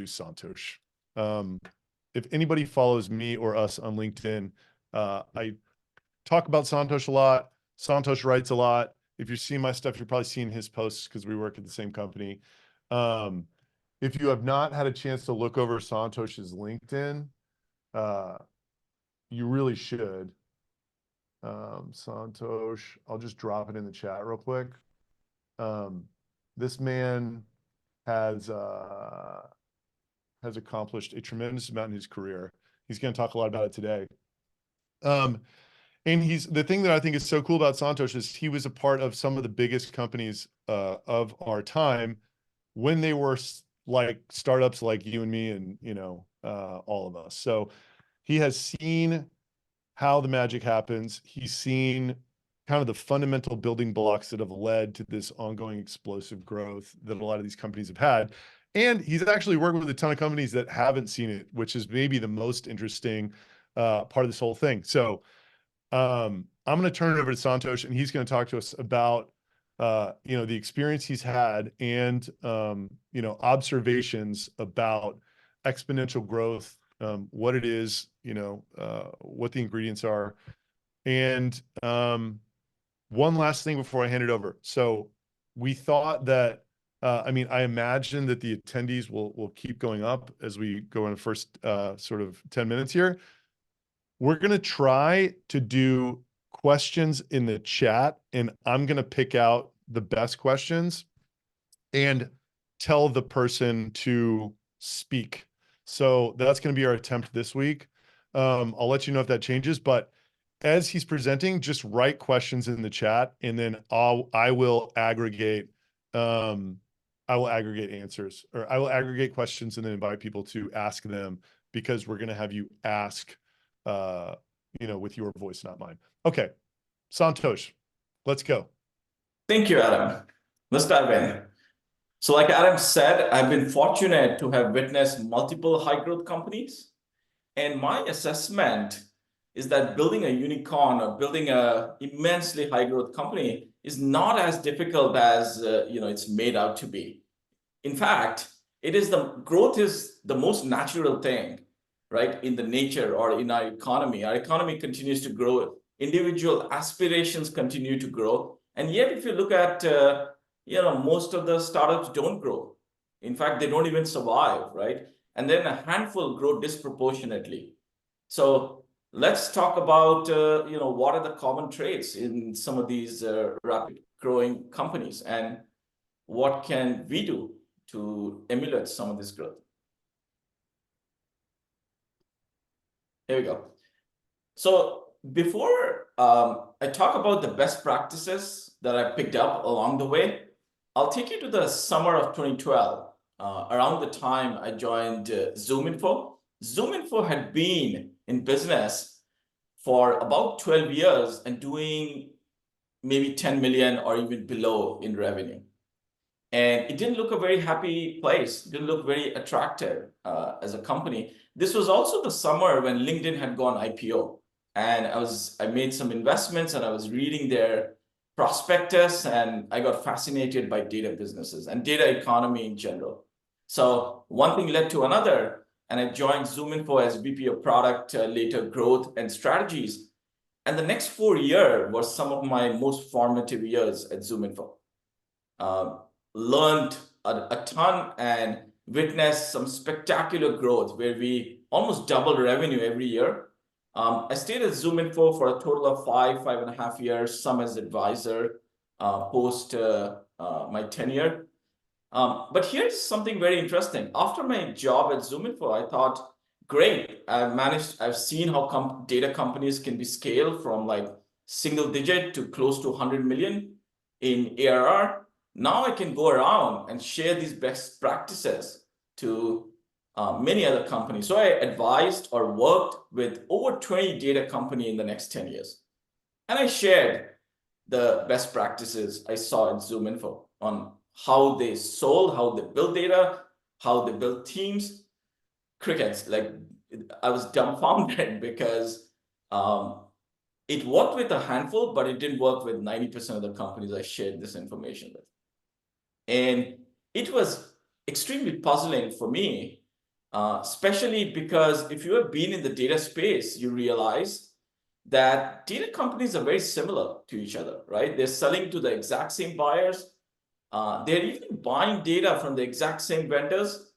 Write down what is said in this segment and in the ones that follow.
Santosh. If anybody follows me or us on LinkedIn, I talk about Santosh a lot. Santosh writes a lot. If you're seeing my stuff, you're probably seeing his posts because we work at the same company. If you have not had a chance to look over Santosh's LinkedIn, you really should. Santosh, I'll just drop it in the chat real quick. This man has accomplished a tremendous amount in his career. He's going to talk a lot about it today. And the thing that I think is so cool about Santosh is he was a part of some of the biggest companies of our time when they were like startups like you and me and, all of us. So he has seen how the magic happens. He's seen kind of the fundamental building blocks that have led to this ongoing explosive growth that a lot of these companies have had. And he's actually working with a ton of companies that haven't seen it, which is maybe the most interesting part of this whole thing. So I'm going to turn it over to Santosh, and he's going to talk to us about, the experience he's had and, observations about exponential growth, what it is, what the ingredients are. And one last thing before I hand it over. So we thought that, I imagine that the attendees will keep going up as we go in the first sort of 10 minutes here. We're going to try to do questions in the chat, and I'm going to pick out the best questions and tell the person to speak. So that's going to be our attempt this week. I'll let you know if that changes, but as he's presenting, just write questions in the chat, and then I will aggregate answers, or I will aggregate questions and then invite people to ask them, because we're going to have you ask with your voice, not mine. Okay, Santosh, let's go. Thank you, Adam. Let's dive in. So like Adam said, I've been fortunate to have witnessed multiple high growth companies. And my assessment is that building a unicorn or building a immensely high growth company is not as difficult as it's made out to be. In fact, growth is the most natural thing, right? In the nature or in our economy. Our economy continues to grow. Individual aspirations continue to grow. And yet, if you look at, most of the startups don't grow. In fact, they don't even survive, right? And then a handful grow disproportionately. So let's talk about, what are the common traits in some of these rapid growing companies, and what can we do to emulate some of this growth? Here we go. So before I talk about the best practices that I picked up along the way, I'll take you to the summer of 2012, around the time I joined ZoomInfo. ZoomInfo had been in business for about 12 years and doing maybe 10 million or even below in revenue. And it didn't look a very happy place. It didn't look very attractive as a company. This was also the summer when LinkedIn had gone IPO. And I made some investments, and I was reading their prospectus, and I got fascinated by data businesses and data economy in general. So one thing led to another, and I joined ZoomInfo as VP of Product, later Growth and Strategies. And the next 4 years were some of my most formative years at ZoomInfo. Learned a ton and witnessed some spectacular growth where we almost doubled revenue every year. I stayed at ZoomInfo for a total of 5.5 years, some as advisor post my tenure. But here's something very interesting. After my job at ZoomInfo, I thought, great, I've seen how data companies can be scaled from like single digit to close to 100 million in ARR. Now I can go around and share these best practices to many other companies. So I advised or worked with over 20 data companies in the next 10 years. And I shared the best practices I saw at ZoomInfo on how they sold, how they built data, how they built teams. Crickets, like I was dumbfounded because it worked with a handful, but it didn't work with 90% of the companies I shared this information with. And it was extremely puzzling for me especially because if you have been in the data space, you realize that data companies are very similar to each other, right? They're selling to the exact same buyers. They're even buying data from the exact same vendors,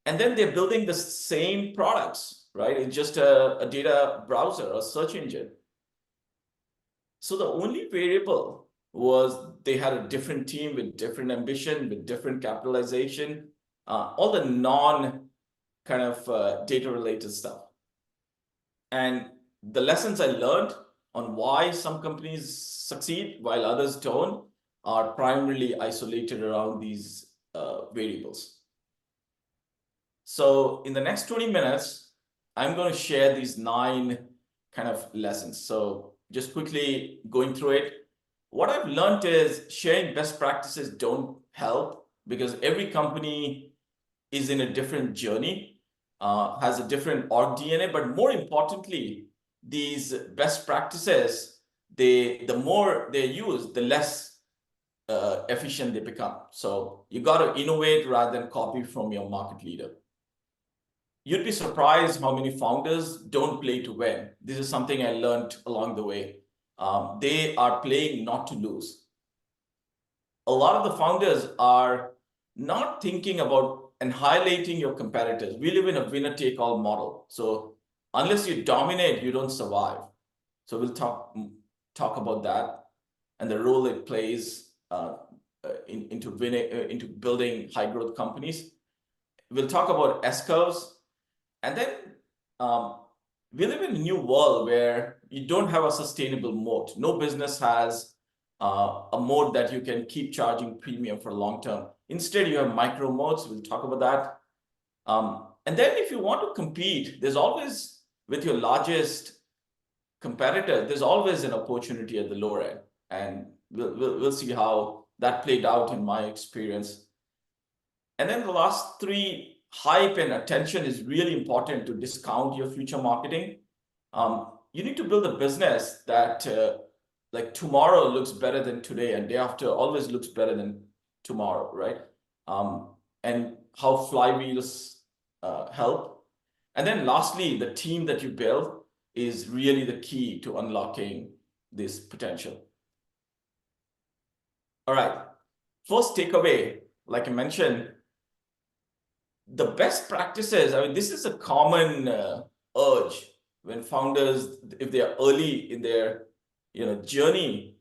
and then they're building the same products, right? It's just a data browser, a search engine. So the only variable was they had a different team with different ambition, with different capitalization, all the non kind of data related stuff. And the lessons I learned on why some companies succeed while others don't are primarily isolated around these variables. So in the next 20 minutes, I'm going to share these 9 kind of lessons. So just quickly going through it. What I've learned is sharing best practices don't help because every company is in a different journey, has a different org DNA, but more importantly, these best practices, the more they're used, the less efficient they become. So you got to innovate rather than copy from your market leader. You'd be surprised how many founders don't play to win. This is something I learned along the way. They are playing not to lose. A lot of the founders are not thinking about and highlighting your competitors. We live in a winner-take-all model. So unless you dominate, you don't survive. So we'll talk about that and the role it plays into building high-growth companies. We'll talk about S-curves. And then we live in a new world where you don't have a sustainable moat. No business has a moat that you can keep charging premium for long term. Instead, you have micro moats. We'll talk about that. And then if you want to compete, there's always, with your largest competitor, there's always an opportunity at the lower end. And we'll see how that played out in my experience. And then the last 3, hype and attention is really important to discount your future marketing. You need to build a business that like tomorrow looks better than today and day after always looks better than tomorrow, right? And how flywheels help. And then lastly, the team that you build is really the key to unlocking this potential. All right, first takeaway, like I mentioned, the best practices, I mean, this is a common urge when founders, if they are early in their journey,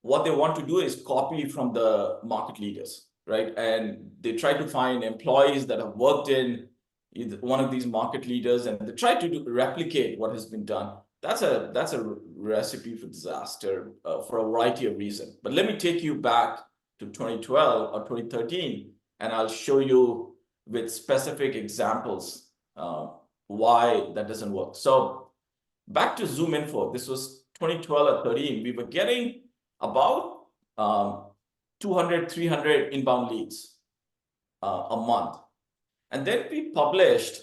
what they want to do is copy from the market leaders, right? And they try to find employees that have worked in one of these market leaders, and they try to replicate what has been done. That's a recipe for disaster for a variety of reasons. But let me take you back to 2012 or 2013, and I'll show you with specific examples why that doesn't work. So back to ZoomInfo, this was 2012 or 13, we were getting about 200, 300 inbound leads a month. And then we published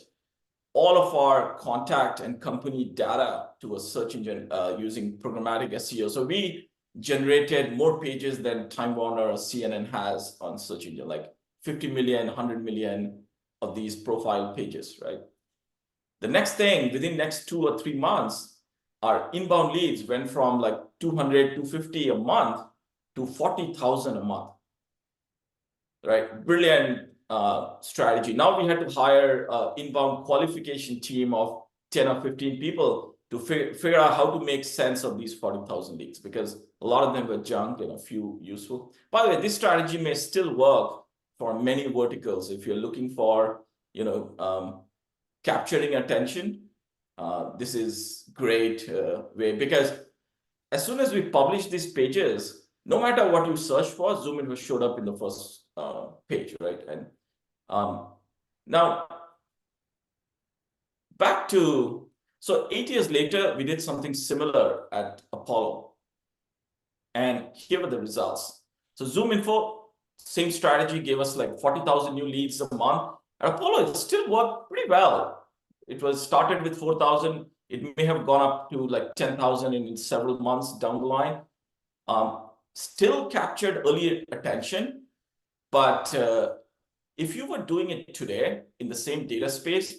all of our contact and company data to a search engine using programmatic SEO. So we generated more pages than Time Warner or CNN has on search engine, like 50 million, 100 million of these profile pages, right? The next thing, within next 2 or 3 months, our inbound leads went from like 200, 250 a month to 40,000 a month, right? Brilliant strategy. Now we had to hire an inbound qualification team of 10 or 15 people to figure out how to make sense of these 40,000 leads, because a lot of them were junk and a few useful. By the way, this strategy may still work for many verticals. If you're looking for, capturing attention, this is great way, because as soon as we publish these pages, no matter what you search for, ZoomInfo showed up in the first page, right? And now back to, so 8 years later, we did something similar at Apollo. And here were the results. So ZoomInfo, same strategy, gave us like 40,000 new leads a month. At Apollo, it still worked pretty well. It was started with 4,000. It may have gone up to like 10,000 in several months down the line. Still captured early attention, but If you were doing it today in the same data space,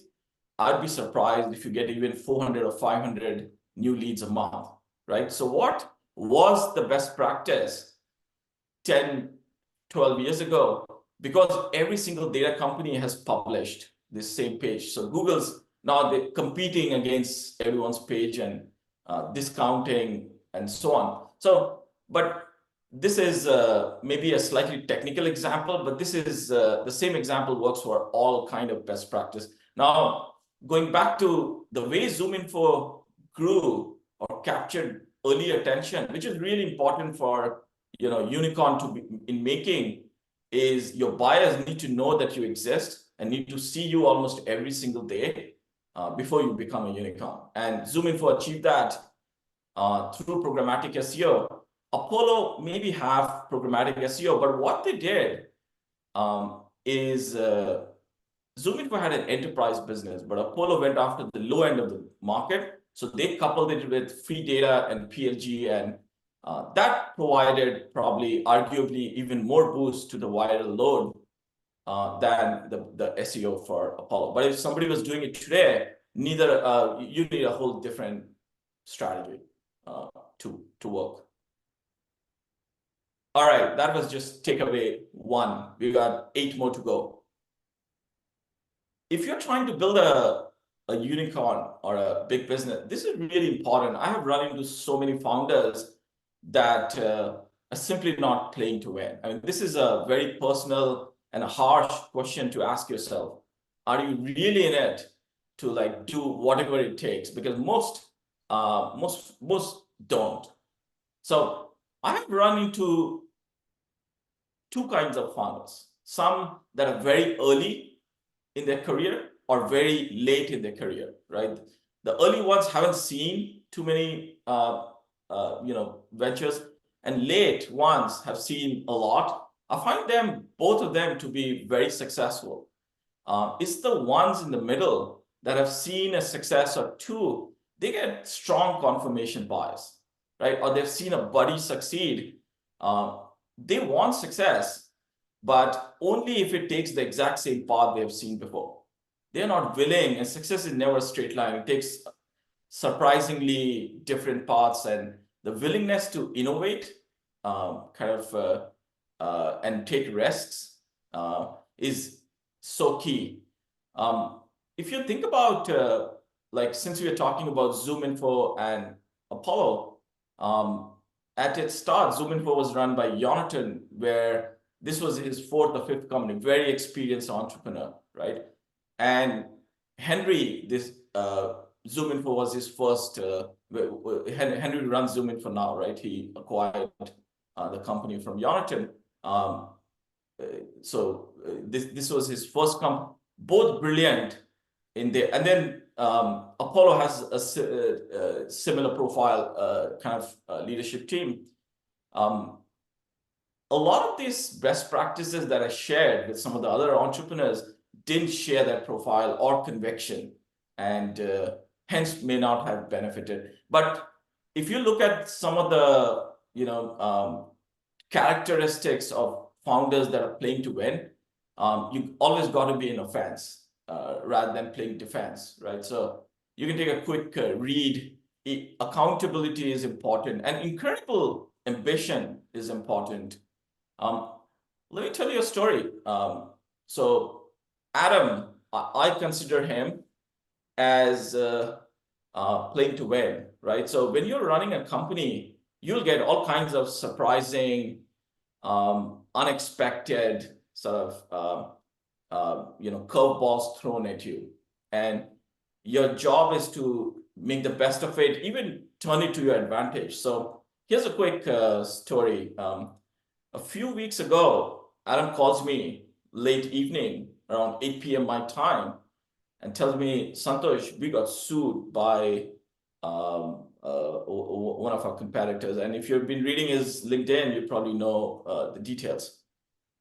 I'd be surprised if you get even 400 or 500 new leads a month, right? So what was the best practice 10, 12 years ago? Because every single data company has published this same page. So Google's now they're competing against everyone's page and discounting and so on. So, but this is maybe a slightly technical example, but this is the same example works for all kind of best practice. Now, going back to the way ZoomInfo grew or captured early attention, which is really important for unicorn to be in making, is your buyers need to know that you exist and need to see you almost every single day before you become a unicorn. And ZoomInfo achieved that through programmatic SEO. Apollo maybe have programmatic SEO, but what they did is ZoomInfo had an enterprise business, but Apollo went after the low end of the market. So they coupled it with free data and PLG, and that provided probably arguably even more boost to the viral load than the SEO for Apollo. But if somebody was doing it today, you need a whole different strategy to work. All right, that was just takeaway 1. We got 8 more to go. If you're trying to build a unicorn or a big business, this is really important. I have run into so many founders that are simply not playing to win. I mean, this is a very personal and a harsh question to ask yourself. Are you really in it to like do whatever it takes? Because most don't. So I have run into 2 kinds of founders. Some that are very early in their career or very late in their career, right? The early ones haven't seen too many ventures, and late ones have seen a lot. I find both of them to be very successful. It's the ones in the middle that have seen a success or 2, they get strong confirmation bias, right? Or they've seen a buddy succeed. They want success, but only if it takes the exact same path they have seen before. They're not willing, and success is never a straight line. It takes surprisingly different paths, and the willingness to innovate and take risks is so key. If you think about, since we are talking about ZoomInfo and Apollo, at its start, ZoomInfo was run by Jonathan, where this was his 4th or 5th company, very experienced entrepreneur, right? And Henry, this ZoomInfo was his first. Henry runs ZoomInfo now, right? He acquired the company from Jonathan. This was his first company. Both brilliant in there, and then Apollo has a similar profile leadership team. A lot of these best practices that I shared with some of the other entrepreneurs didn't share that profile or conviction, and hence may not have benefited. But if you look at some of the characteristics of founders that are playing to win, you always got to be in offense rather than playing defense, right? So you can take a quick read. Accountability is important, and incredible ambition is important. Let me tell you a story. So Adam, I consider him as playing to win, right? So when you're running a company, you'll get all kinds of surprising, unexpected sort of curveballs thrown at you, and your job is to make the best of it, even turn it to your advantage. So here's a quick story. A few weeks ago, Adam calls me late evening around 8 p.m. my time and tells me, Santosh, we got sued by one of our competitors. And if you've been reading his LinkedIn, you probably know the details.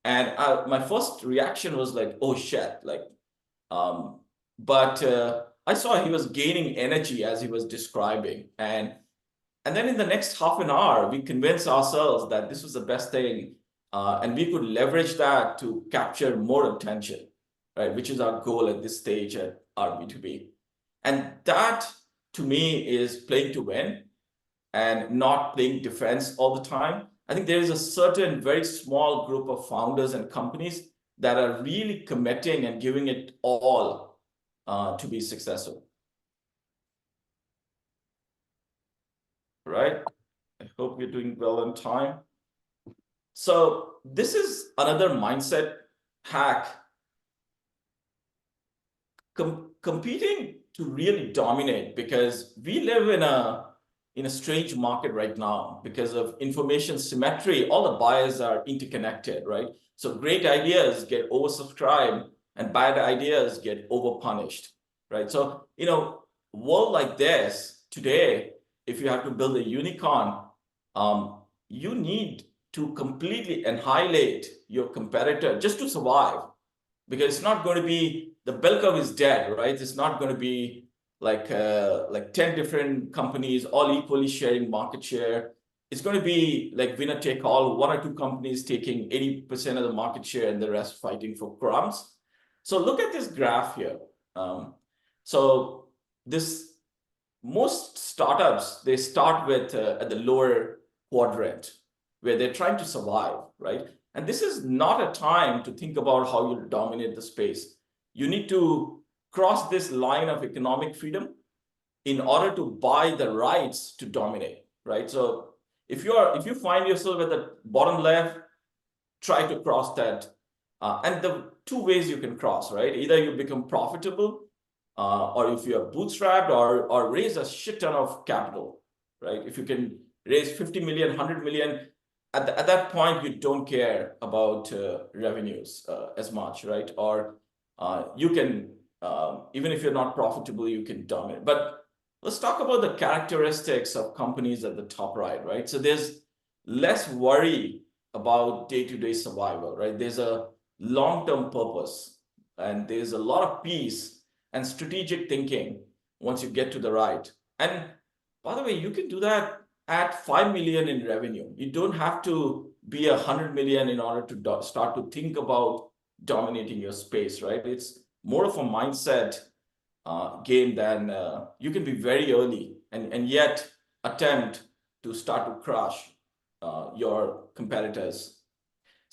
And my first reaction was like, oh shit, but I saw he was gaining energy as he was describing. And then in the next half an hour, we convinced ourselves that this was the best thing And we could leverage that to capture more attention, right? Which is our goal at this stage at our B2B. And that, to me, is playing to win and not playing defense all the time. I think there is a certain very small group of founders and companies that are really committing and giving it all to be successful. Right? I hope you're doing well on time. So this is another mindset hack. Competing to really dominate, because we live in a strange market right now because of information symmetry. All the buyers are interconnected, right? So great ideas get oversubscribed and bad ideas get overpunished, right? So, world like this today, if you have to build a unicorn, you need to completely annihilate your competitor just to survive, because it's not going to be, the bell curve is dead, right? It's not going to be like 10 different companies all equally sharing market share. It's going to be like winner take all, one or two companies taking 80% of the market share and the rest fighting for crumbs. So look at this graph here. So this, most startups, they start with at the lower quadrant where they're trying to survive, right? And this is not a time to think about how you dominate the space. You need to cross this line of economic freedom in order to buy the rights to dominate, right? So if you find yourself at the bottom left, try to cross that. And the two ways you can cross, right? Either you become profitable, or if you're bootstrapped, or raise a shit ton of capital, right? If you can raise 50 million, 100 million, at that point, you don't care about revenues as much, right? Or you can, even if you're not profitable, you can dominate. But let's talk about the characteristics of companies at the top right? So there's less worry about day-to-day survival, right? There's a long-term purpose, and there's a lot of peace and strategic thinking once you get to the right. And by the way, you can do that at 5 million in revenue. You don't have to be 100 million in order to start to think about dominating your space, right? It's more of a mindset game than you can be very early and yet attempt to start to crush your competitors.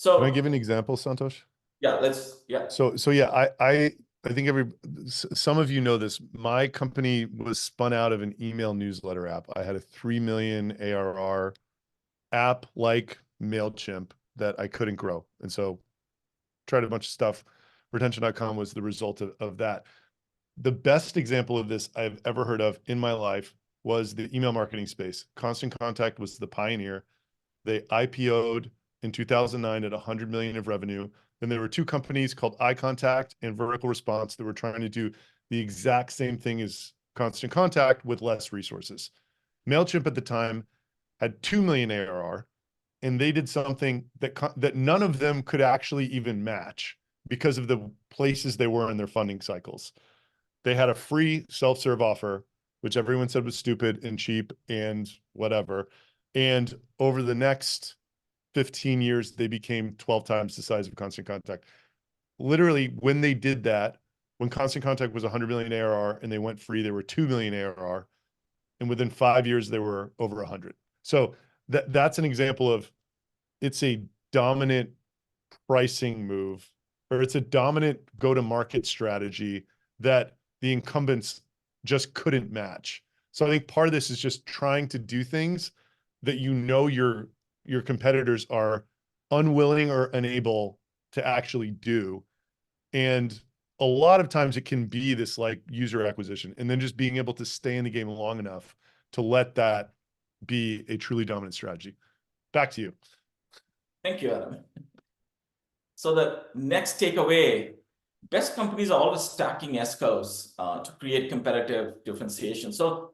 Can I So give an example, Santosh? yeah. So yeah, I think some of you know this. My company was spun out of an email newsletter app. I had a 3 million ARR app like MailChimp that I couldn't grow. And so tried a bunch of stuff. Retention.com was the result of that. The best example of this I've ever heard of in my life was the email marketing space. Constant Contact was the pioneer. They IPO'd in 2009 at 100 million of revenue. Then there were two companies called iContact and Vertical Response that were trying to do the exact same thing as Constant Contact with less resources. MailChimp at the time had 2 million ARR, and they did something that none of them could actually even match because of the places they were in their funding cycles. They had a free self-serve offer, which everyone said was stupid and cheap and whatever. And over the next 15 years, they became 12 times the size of Constant Contact. Literally, when they did that, when Constant Contact was 100 million ARR and they went free, they were 2 million ARR. And within 5 years, they were over 100. So that's an example of, it's a dominant pricing move, or it's a dominant go-to-market strategy that the incumbents just couldn't match. So I think part of this is just trying to do things that your competitors are unwilling or unable to actually do. And a lot of times it can be this like user acquisition, and then just being able to stay in the game long enough to let that be a truly dominant strategy. Back to you. Thank you, Adam. So the next takeaway, best companies are always stacking S-curves to create competitive differentiation. So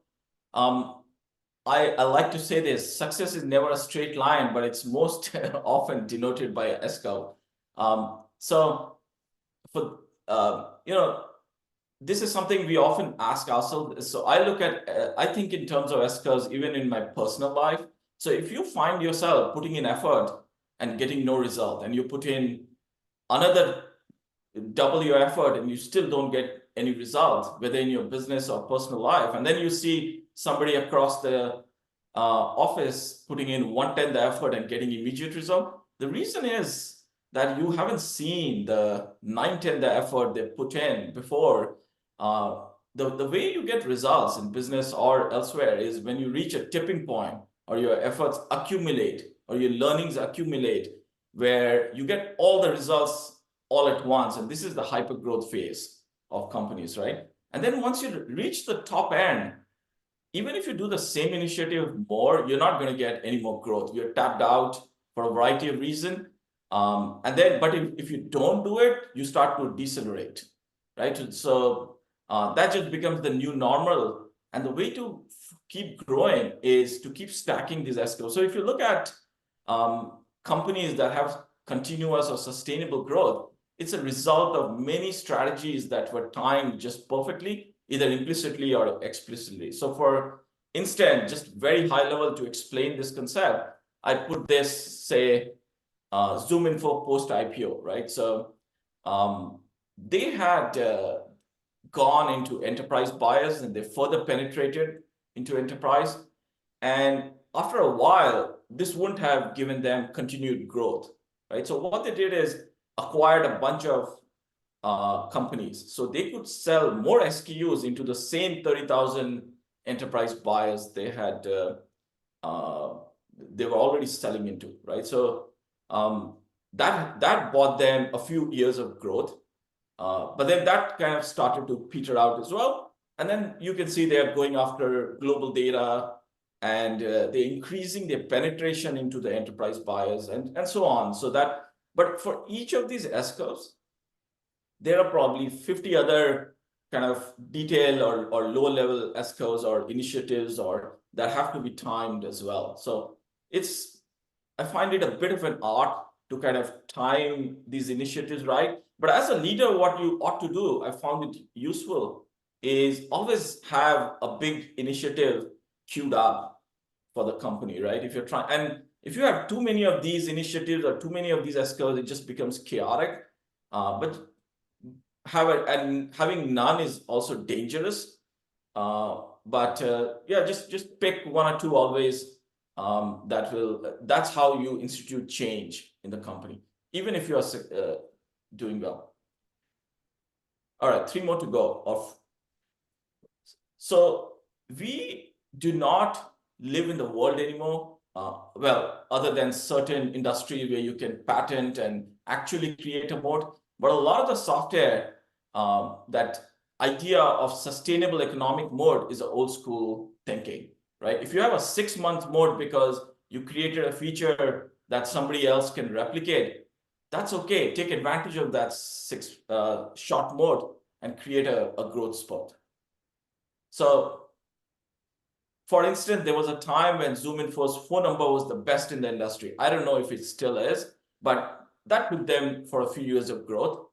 I like to say this: success is never a straight line, but it's most often denoted by a S-curve. So for this is something we often ask ourselves. So I look at, I think in terms of S-curves, even in my personal life. So if you find yourself putting in effort and getting no result, and you put in another double your effort and you still don't get any result, whether in your business or personal life, and then you see somebody across the office putting in 1/10 the effort and getting immediate result, the reason is that you haven't seen the 9/10 the effort they put in before. The way you get results in business or elsewhere is when you reach a tipping point, or your efforts accumulate, or your learnings accumulate, where you get all the results all at once. And this is the hyper growth phase of companies, right? And then once you reach the top end, even if you do the same initiative more, you're not going to get any more growth. You're tapped out for a variety of reasons. But if you don't do it, you start to decelerate, right? So that just becomes the new normal. And the way to keep growing is to keep stacking these S-curves. So if you look at companies that have continuous or sustainable growth, it's a result of many strategies that were timed just perfectly, either implicitly or explicitly. So for instance, just very high level to explain this concept, I put this, say, ZoomInfo post-IPO, right? So they had gone into enterprise buyers, and they further penetrated into enterprise. And after a while, this wouldn't have given them continued growth, right? So what they did is acquired a bunch of companies, so they could sell more SKUs into the same 30,000 enterprise buyers they had. They were already selling into, right? So that bought them a few years of growth, but then that kind of started to peter out as well. And then you can see they're going after global data, and they're increasing their penetration into the enterprise buyers, and so on. So that, but for each of these S curves, there are probably 50 other kind of detail or lower level S curves or initiatives or that have to be timed as well. So I find it a bit of an art to kind of time these initiatives right. But as a leader, what you ought to do, I found it useful, is always have a big initiative queued up for the company, right? If you're trying, and if you have too many of these initiatives or too many of these S curves, it just becomes chaotic. But having none is also dangerous. Yeah, just pick one or two always. That's how you institute change in the company, even if you are doing well. All right, 3 more to go. So we do not live in the world anymore. Well, other than certain industries where you can patent and actually create a moat, but a lot of the software, that idea of sustainable economic moat is an old school thinking, right? If you have a 6-month moat because you created a feature that somebody else can replicate, that's okay. Take advantage of that short moat and create a growth spurt. So, for instance, there was a time when ZoomInfo's phone number was the best in the industry. I don't know if it still is, but that took them for a few years of growth.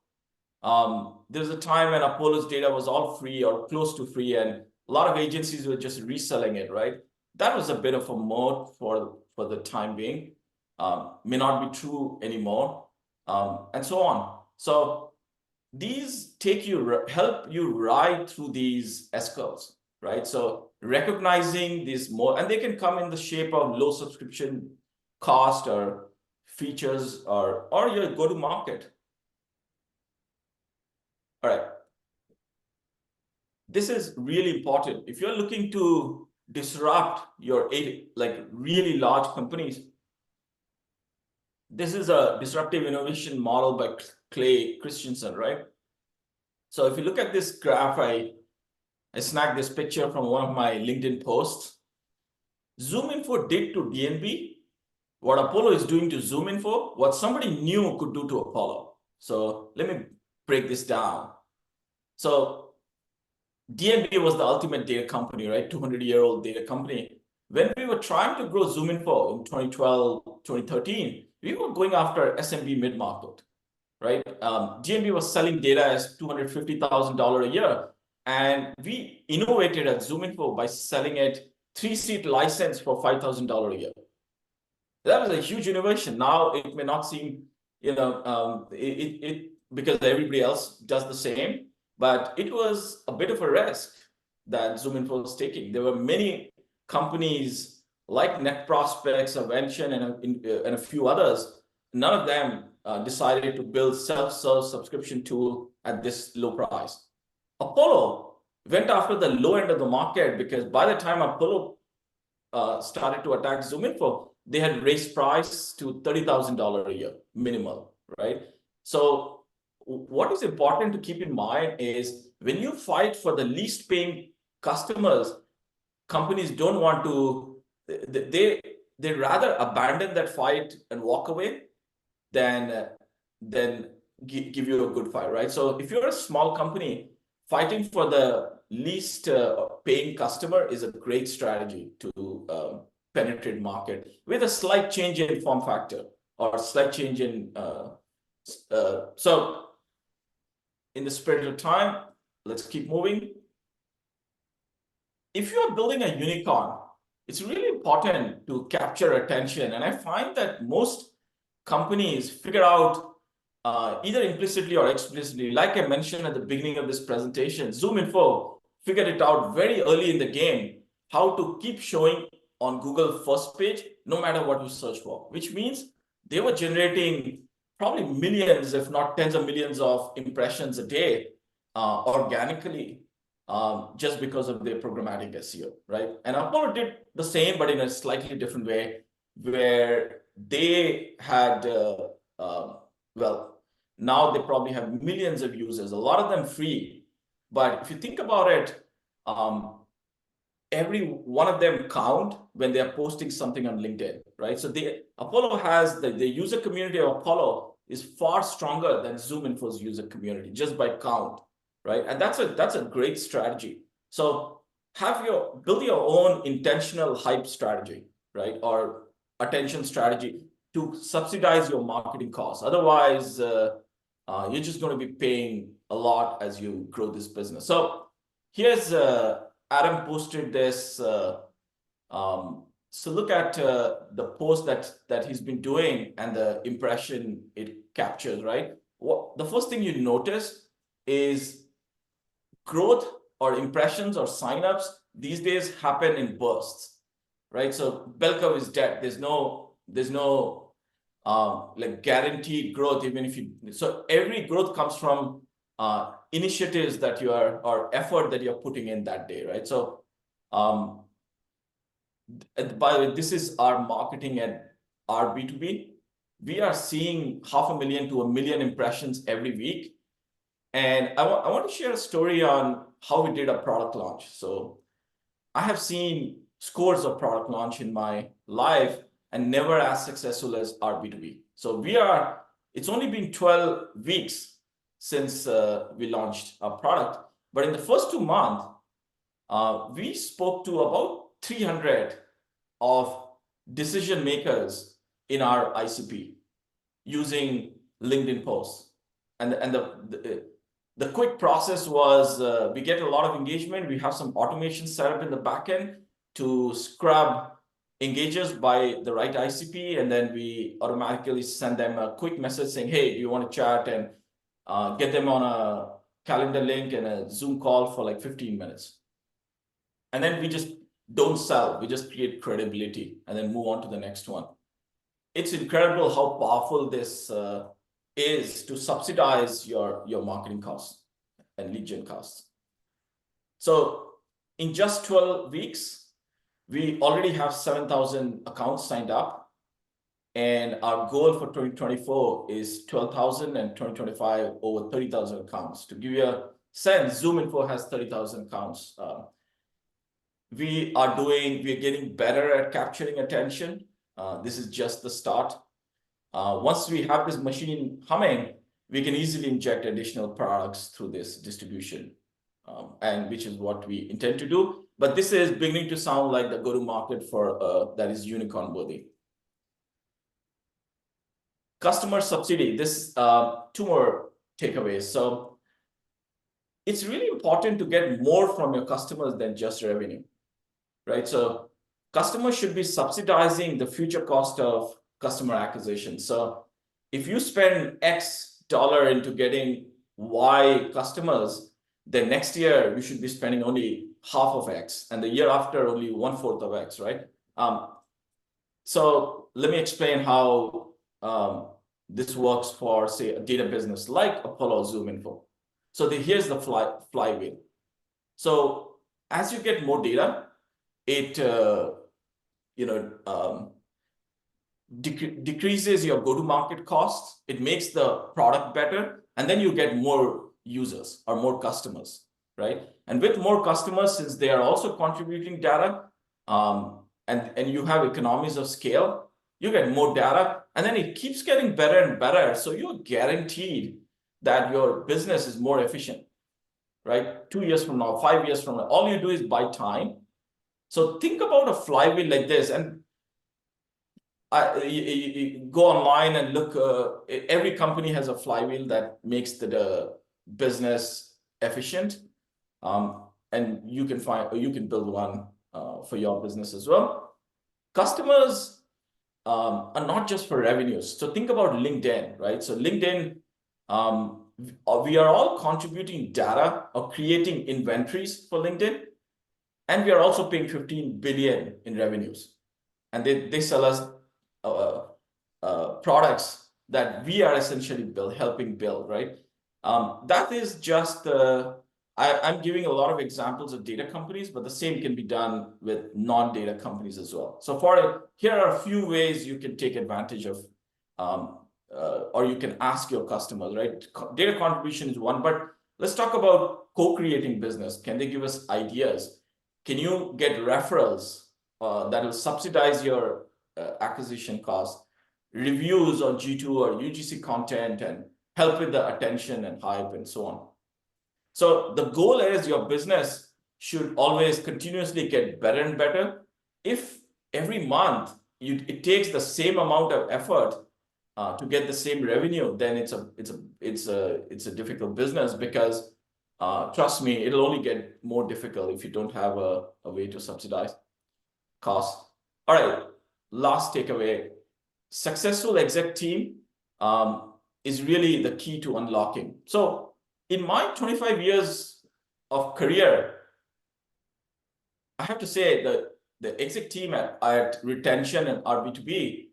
There's a time when Apollo's data was all free or close to free, and a lot of agencies were just reselling it, right? That was a bit of a moat for the time being. May not be true anymore, and so on. So these help you ride through these S curves, right? So recognizing these more, and they can come in the shape of low subscription cost or features or your go-to-market. All right. This is really important. If you're looking to disrupt your really large companies, this is a disruptive innovation model by Clay Christensen, right? So if you look at this graph, I snagged this picture from one of my LinkedIn posts. ZoomInfo did to DNB what Apollo is doing to ZoomInfo, what somebody new could do to Apollo. So let me break this down. So DNB was the ultimate data company, right? 200-year-old data company. When we were trying to grow ZoomInfo in 2012, 2013, we were going after SMB mid-market, right? DNB was selling data as $250,000 a year. And we innovated at ZoomInfo by selling it 3-seat license for $5,000 a year. That was a huge innovation. Now it may not seem, because everybody else does the same, but it was a bit of a risk that ZoomInfo was taking. There were many companies like Net Prospects, Avention, and a few others. None of them decided to build self-serve subscription tool at this low price. Apollo went after the low end of the market, because by the time Apollo started to attack ZoomInfo, they had raised price to $30,000 a year minimal, right? So what is important to keep in mind is when you fight for the least paying customers, companies don't want to, they rather abandon that fight and walk away than give you a good fight, right? So if you're a small company, fighting for the least paying customer is a great strategy to penetrate market with a slight change in form factor or slight change in so in the spirit of time, let's keep moving. If you are building a unicorn, it's really important to capture attention. And I find that most companies figure out either implicitly or explicitly, like I mentioned at the beginning of this presentation, ZoomInfo figured it out very early in the game, how to keep showing on Google first page, no matter what you search for, which means they were generating probably millions, if not tens of millions of impressions a day organically, just because of their programmatic SEO, right? And Apollo did the same, but in a slightly different way, where they had, well, now they probably have millions of users, a lot of them free. But if you think about it, every one of them count when they are posting something on LinkedIn, right? So Apollo has the user community of Apollo is far stronger than ZoomInfo's user community just by count, right? And that's a great strategy. So build your own intentional hype strategy, right? Or attention strategy to subsidize your marketing costs. Otherwise, you're just going to be paying a lot as you grow this business. So here's Adam posted this. So look at the post that he's been doing and the impression it captures, right? The first thing you notice is growth or impressions or signups these days happen in bursts, right? So bell curve is dead. There's no like guaranteed growth, even if so every growth comes from initiatives that you are, or effort that you're putting in that day, right? So by the way, this is our marketing at our B2B. We are seeing 500,000 to 1 million impressions every week. And I want to share a story on how we did a product launch. So I have seen scores of product launch in my life and never as successful as our B2B. So it's only been 12 weeks since we launched our product. But in the first 2 months, we spoke to about 300 of decision makers in our ICP using LinkedIn posts. And the quick process was we get a lot of engagement. We have some automation set up in the backend to scrub engagers by the right ICP. And then we automatically send them a quick message saying, hey, do you want to chat? And get them on a calendar link and a Zoom call for like 15 minutes. And then we just don't sell. We just create credibility and then move on to the next one. It's incredible how powerful this is to subsidize your marketing costs and lead gen costs. So in just 12 weeks, we already have 7,000 accounts signed up. And our goal for 2024 is 12,000 and 2025 over 30,000 accounts. To give you a sense, ZoomInfo has 30,000 accounts. We are getting better at capturing attention. This is just the start. Once we have this machine humming, we can easily inject additional products through this distribution, and which is what we intend to do. But this is beginning to sound like the go-to-market for that is unicorn worthy. Customer subsidy. This 2 more takeaways. So it's really important to get more from your customers than just revenue, right? So customers should be subsidizing the future cost of customer acquisition. So if you spend X dollar into getting Y customers, then next year you should be spending only half of X, and the year after only 1/4 of X, right? So let me explain how this works for, say, a data business like Apollo ZoomInfo. So here's the flywheel. So as you get more data, it decreases your go-to-market costs. It makes the product better, and then you get more users or more customers, right? And with more customers, since they are also contributing data, and you have economies of scale, you get more data, and then it keeps getting better and better. So you're guaranteed that your business is more efficient, right? 2 years from now, 5 years from now, all you do is buy time. So think about a flywheel like this, and you go online and look. Every company has a flywheel that makes the business efficient, and you can build one for your business as well. Customers are not just for revenues. So think about LinkedIn, right? So LinkedIn, we are all contributing data or creating inventories for LinkedIn, and we are also paying 15 billion in revenues, and they sell us products that we are essentially helping build, right? That is just I'm giving a lot of examples of data companies, but the same can be done with non-data companies as well. So here are a few ways you can take advantage of, or you can ask your customers, right? Data contribution is one, but let's talk about co-creating business. Can they give us ideas? Can you get referrals that will subsidize your acquisition costs, reviews on G2 or UGC content, and help with the attention and hype and so on. So the goal is your business should always continuously get better and better. If every month it takes the same amount of effort to get the same revenue, then it's a difficult business, because trust me, it'll only get more difficult if you don't have a way to subsidize costs. All right, last takeaway: successful exec team is really the key to unlocking. So in my 25 years of career, I have to say that the exec team at retention and RB2B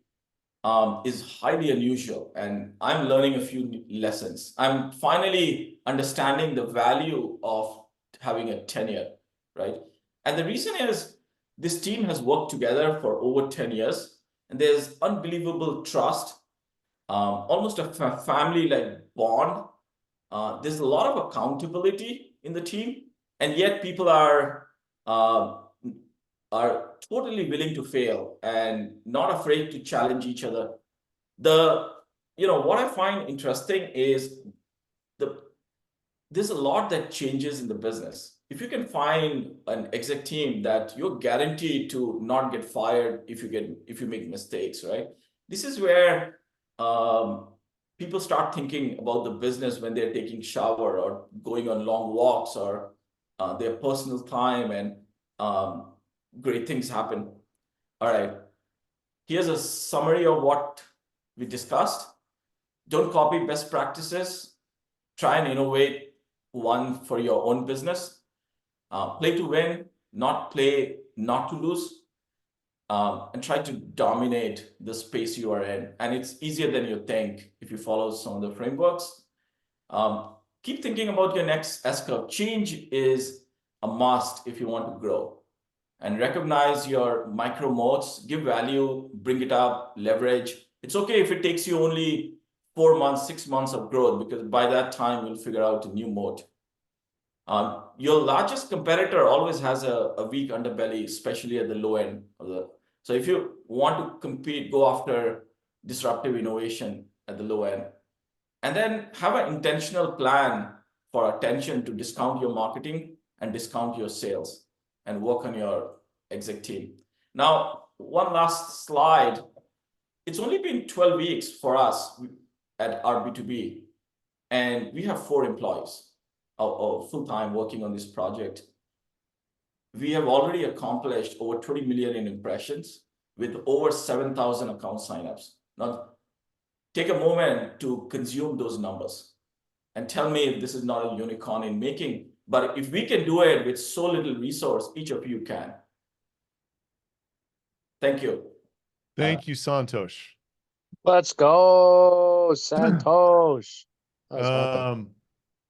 is highly unusual, and I'm learning a few lessons. I'm finally understanding the value of having a tenure, right? And the reason is this team has worked together for over 10 years, and there's unbelievable trust, almost a family-like bond. There's a lot of accountability in the team, and yet people are totally willing to fail and not afraid to challenge each other. What I find interesting is there's a lot that changes in the business. If you can find an exec team that you're guaranteed to not get fired if you make mistakes, right? This is where people start thinking about the business when they're taking shower or going on long walks or their personal time, and great things happen. All right, here's a summary of what we discussed. Don't copy best practices. Try and innovate one for your own business. Play to win, not to lose. And try to dominate the space you are in. And it's easier than you think if you follow some of the frameworks. Keep thinking about your next S-curve. Change is a must if you want to grow. And recognize your micro moats, give value, bring it up, leverage. It's okay if it takes you only 4 months, 6 months of growth, because by that time you'll figure out a new moat. Your largest competitor always has a weak underbelly, especially at the low end of the. So if you want to compete, go after disruptive innovation at the low end, and then have an intentional plan for attention to discount your marketing and discount your sales, and work on your exec team. Now, one last slide. It's only been 12 weeks for us at RB2B, and we have 4 employees full-time working on this project. We have already accomplished over 20 million in impressions with over 7,000 account signups. Now, take a moment to consume those numbers and tell me if this is not a unicorn in making. But if we can do it with so little resource, each of you can. Thank you. Thank you, Santosh. Let's go, Santosh. That was epic.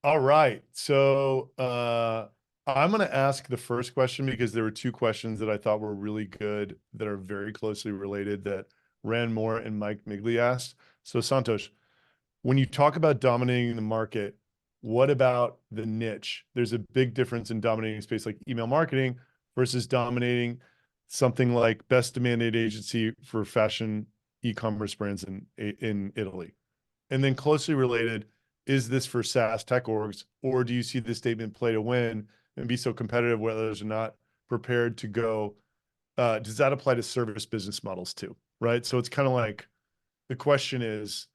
All right. So I'm going to ask the first question because there were two questions that I thought were really good that are very closely related that Rand Moore and Mike Migley asked. So Santosh, when you talk about dominating the market, what about the niche? There's a big difference in dominating space like email marketing versus dominating something like best demanded agency for fashion e-commerce brands in Italy. And then closely related, is this for SaaS tech orgs, or do you see this statement play to win and be so competitive where others are not prepared to go? Does that apply to service business models too? Right. So it's kind of like the question is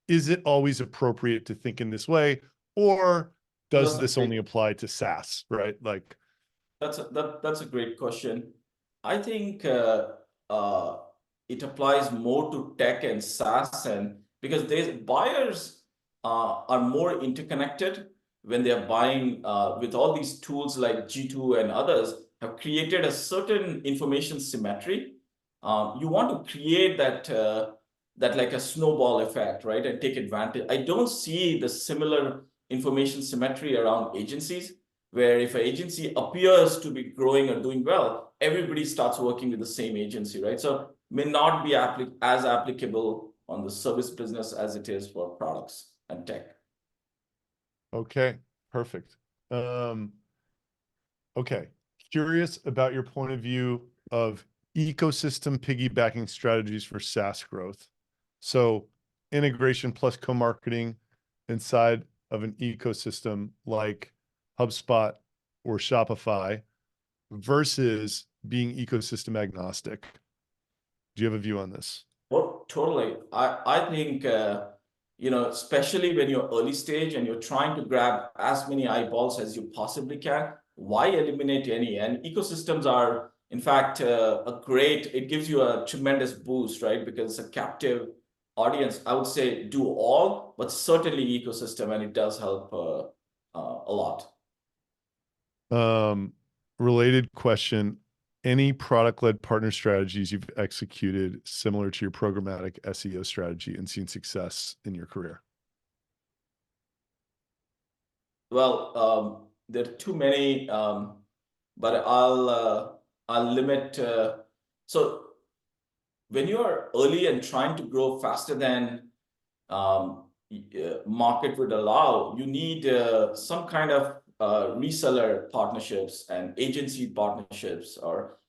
it always appropriate to think in this way, or does this only apply to SaaS? Right. Like that's a great question. I think it applies more to tech and SaaS, and because there's buyers are more interconnected when they're buying with all these tools like G2 and others have created a certain information symmetry. You want to create that like a snowball effect, right, and take advantage. I don't see the similar information symmetry around agencies, where if an agency appears to be growing or doing well, everybody starts working with the same agency, right? So may not be as applicable on the service business as it is for products and tech. okay, perfect. Okay, curious about your point of view of ecosystem piggybacking strategies for SaaS growth. So integration plus co-marketing inside of an ecosystem like HubSpot or Shopify versus being ecosystem agnostic. Do you have a view on this? Well, totally. I think, especially when you're early stage and you're trying to grab as many eyeballs as you possibly can, why eliminate any? And ecosystems are, in fact, it gives you a tremendous boost, right? Because it's a captive audience. I would say do all, but certainly ecosystem, and it does help a lot. Related question, any product-led partner strategies you've executed similar to your programmatic SEO strategy and seen success in your career? Well, there are too many, but I'll limit. So when you are early and trying to grow faster than market would allow, you need some kind of reseller partnerships and agency partnerships, or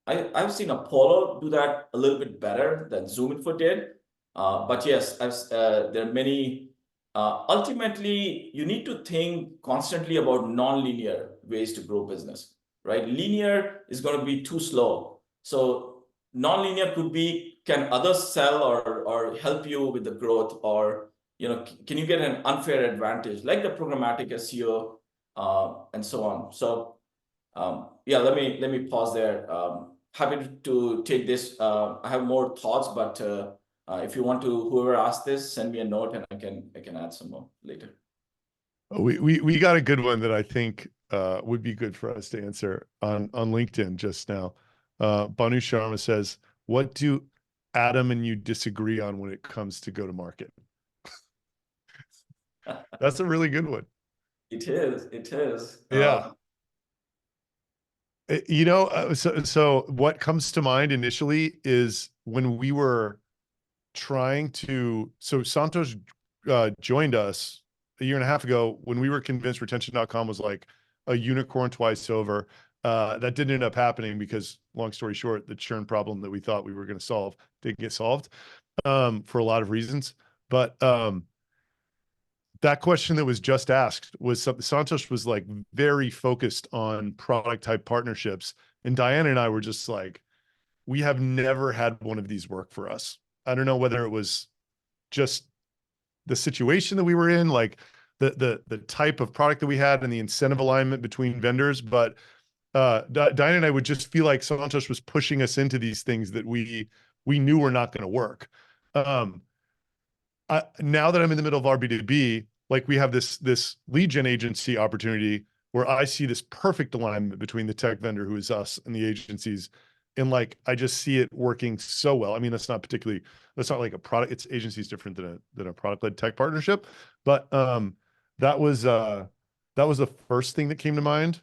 I've seen Apollo do that a little bit better than ZoomInfo did. But yes, there are many. Ultimately, you need to think constantly about non-linear ways to grow business, right? Linear is going to be too slow. So non-linear could be, can others sell or help you with the growth, or can you get an unfair advantage like the programmatic SEO and so on. So yeah, let me pause there. Happy to take this. I have more thoughts, but if you want to, whoever asked this, send me a note and I can add some more later. We got a good one that I think would be good for us to answer on LinkedIn just now. Banu Sharma says, "What do Adam and you disagree on when it comes to go to market?" That's a really good one. It is. It is. Yeah. So what comes to mind initially is when we were trying to, so Santosh joined us a year and a half ago when we were convinced retention.com was like a unicorn twice over. That didn't end up happening because, long story short, the churn problem that we thought we were going to solve didn't get solved for a lot of reasons. But that question that was just asked was something Santosh was like very focused on product type partnerships. And Diana and I were just like, we have never had one of these work for us. I don't know whether it was just the situation that we were in, like the type of product that we had and the incentive alignment between vendors. But Diana and I would just feel like Santosh was pushing us into these things that we we knew were not going to work. Now that I'm in the middle of RB2B, like we have this lead gen agency opportunity where I see this perfect alignment between the tech vendor, who is us, and the agencies. And like, I just see it working so well. I mean, that's not like a product, it's agencies different than a product-led tech partnership. But that was the first thing that came to mind.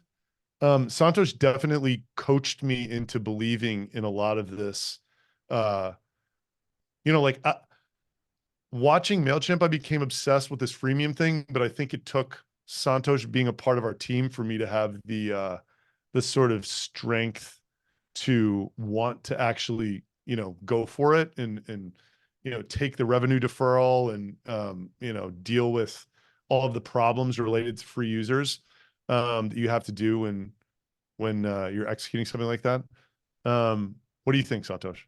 Santosh definitely coached me into believing in a lot of this. Like watching MailChimp, I became obsessed with this freemium thing, but I think it took Santosh being a part of our team for me to have the sort of strength to want to actually, go for it and take the revenue deferral and deal with all of the problems related to free users that you have to do when you're executing something like that. What do you think, Santosh?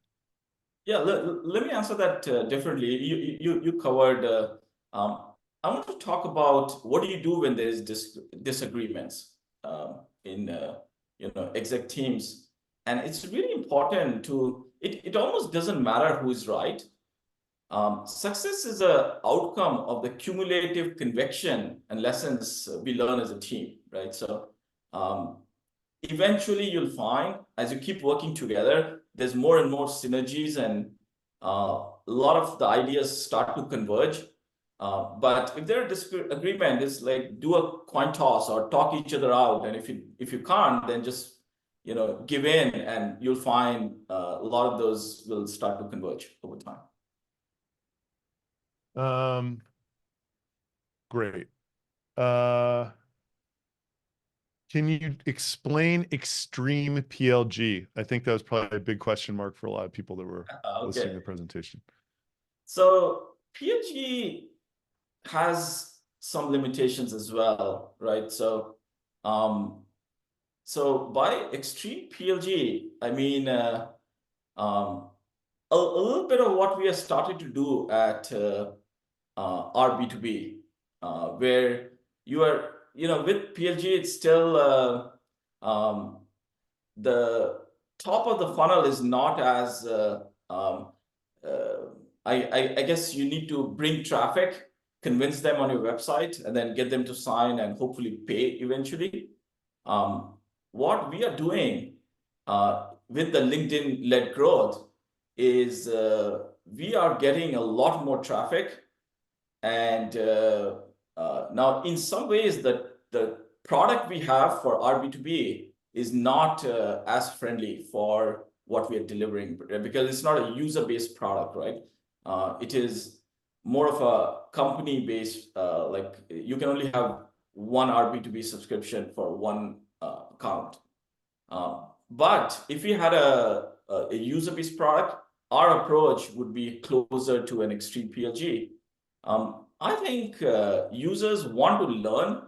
Yeah, let me answer that differently. You covered. I want to talk about what do you do when there's disagreements in exec teams, and it's really important to. It almost doesn't matter who is right. Success is a outcome of the cumulative conviction and lessons we learn as a team, right? So eventually you'll find as you keep working together, there's more and more synergies and a lot of the ideas start to converge. But if there are disagreement, it's like do a coin toss or talk each other out. And if you can't, then just give in, and you'll find a lot of those will start to converge over time. Great. Can you explain extreme PLG? I think that was probably a big question mark for a lot of people that were listening to the presentation. So PLG has some limitations as well, right? So by extreme PLG, I mean a little bit of what we have started to do at our B2B, where you are, with PLG, it's still the top of the funnel is not as I guess you need to bring traffic, convince them on your website, and then get them to sign and hopefully pay eventually. What we are doing with the LinkedIn-led growth is we are getting a lot more traffic, and now in some ways the product we have for our B2B is not as friendly for what we are delivering, because it's not a user-based product, right? It is more of a company-based, like you can only have one RB2B subscription for one account. But if we had a user-based product, our approach would be closer to an extreme PLG. I think users want to learn,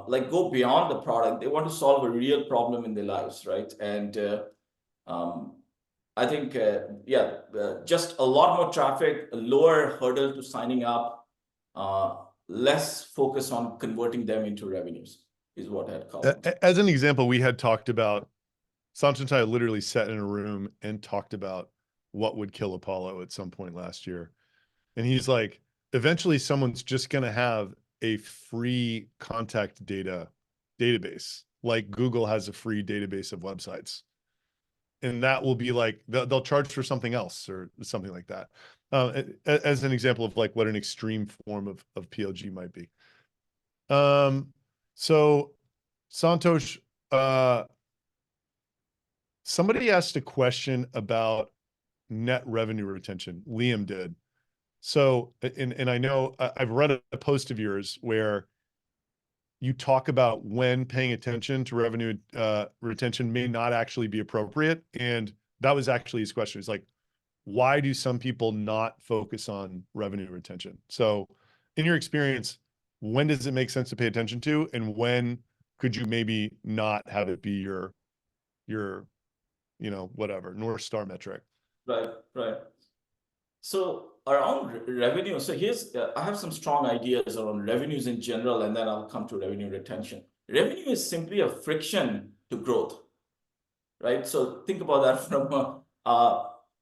like go beyond the product. They want to solve a real problem in their lives, right? And I think, just a lot more traffic, a lower hurdle to signing up, less focus on converting them into revenues is what I'd call it. As an example, we had talked about, Santosh and I literally sat in a room and talked about what would kill Apollo at some point last year. And he's like, eventually someone's just going to have a free contact data database, like Google has a free database of websites. And that will be like, they'll charge for something else or something like that. As an example of like what an extreme form of PLG might be. So Santosh, somebody asked a question about net revenue retention. Liam did. So, and I know I've read a post of yours where you talk about when paying attention to revenue retention may not actually be appropriate. And that was actually his question. It's like, why do some people not focus on revenue retention? So in your experience, when does it make sense to pay attention to, and when could you maybe not have it be your whatever, North Star metric? Right. So around revenue, so here's, I have some strong ideas around revenues in general, and then I'll come to revenue retention. Revenue is simply a friction to growth, right? So think about that from